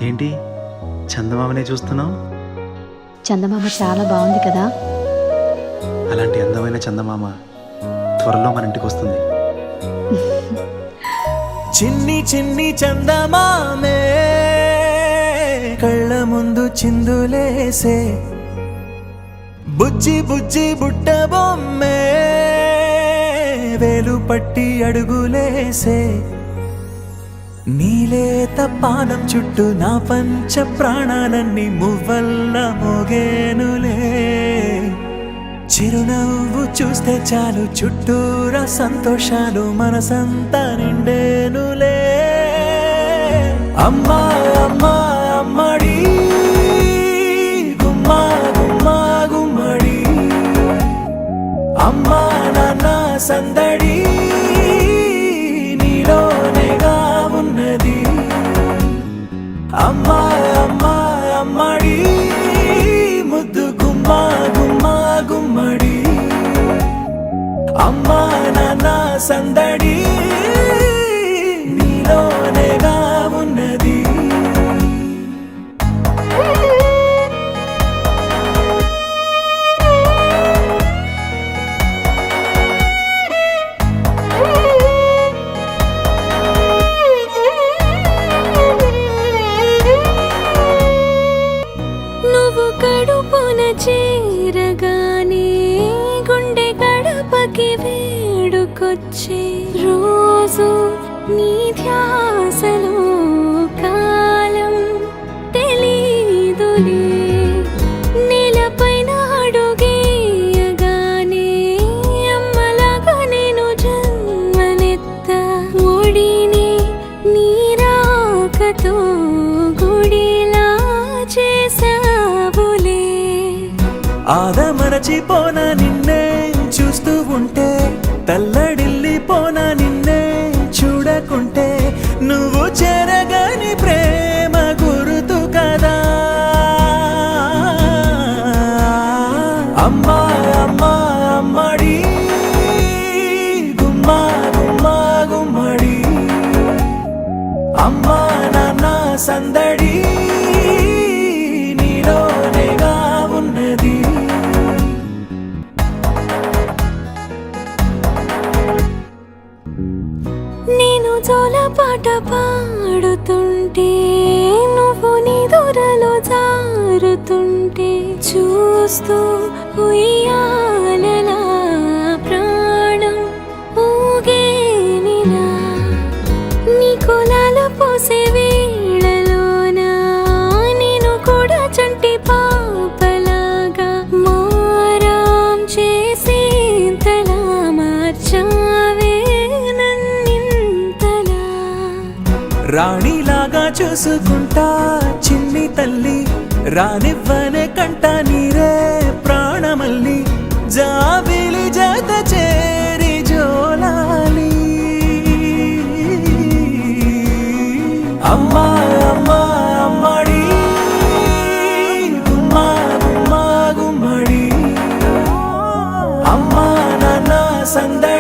ఏంటి చందమామనే చూస్తున్నావు? చందమామ చాలా బాగుంది కదా. అలాంటి అందమైన చందమామ త్వరలో మన ఇంటికి వస్తుంది. చిన్ని చిన్ని చందమామే కళ్ళ ముందు చిందులేసే, బుజ్జి బుజ్జి బుట్ట బొమ్మే వేలు పట్టి అడుగులేసే, నీలేత పానం చుట్టూ నా పంచ ప్రాణాలన్నీ మువ్వల్ల మోగేనులే, చిరునవ్వు చూస్తే చాలు చుట్టూరా సంతోషాలు మనసంతా నిండేనులే. అమ్మా అమ్మా అమ్మడి గుమ్మా గుమ్మా గుమ్మడి, అమ్మా నాన్న సందడి నీలోనేగా ఉన్నది. అమ్మా అమ్మా అమ్మడి ముద్దు గుమ్మా గుమ్మా గుమ్మడి, అమ్మా నాన్న సందడి నీలోనేగా ఉన్నది. నువ్వు కడుపున చేరగానే గుండె గడపకి వేడుకొచ్చే, రోజు నీ ధ్యాసలో కాలం తెలీదులే, నేలపైన అడుగేయగానే అమ్మలాగా నేను జన్మనెత్త, ఒడిని నీ రాకతో గుడిలా చేసావులే. ఆదమరచిపోనా నిన్నే చూస్తూ ఉంటే, తల్లడిల్లిపోనా నిన్నే చూడకుంటే, నువ్వు చెరగని ప్రేమ గురుతు కదా. అమ్మా అమ్మా అమ్మడి గుమ్మా గుమ్మా గుమ్మడి, అమ్మా నాన్న సందడి నీలోనేగా ఉన్నది. నేను జోలపాట పాడుతుంటే, నువ్వు నీ దూరలో జారుతుంటే, చూస్తూ ఉయ్యాలలా ప్రాణం ఊగేనిలా, నీ కులాల పోసే వేళలోన నేను కూడా చంటి పాపలాగా మారాం చేసేంతలా మార్చావే నన్నింతలా. రాణిలాగా చూసుకుంటా చిన్ని తల్లి, రానివ్వనే కంట నీరే ప్రాణమల్లి, జాబిలి జత చేరి జోలాలి. అమ్మా అమ్మా అమ్మడి గుమ్మా గుమ్మా గుమ్మడి, అమ్మా నాన్న సందడి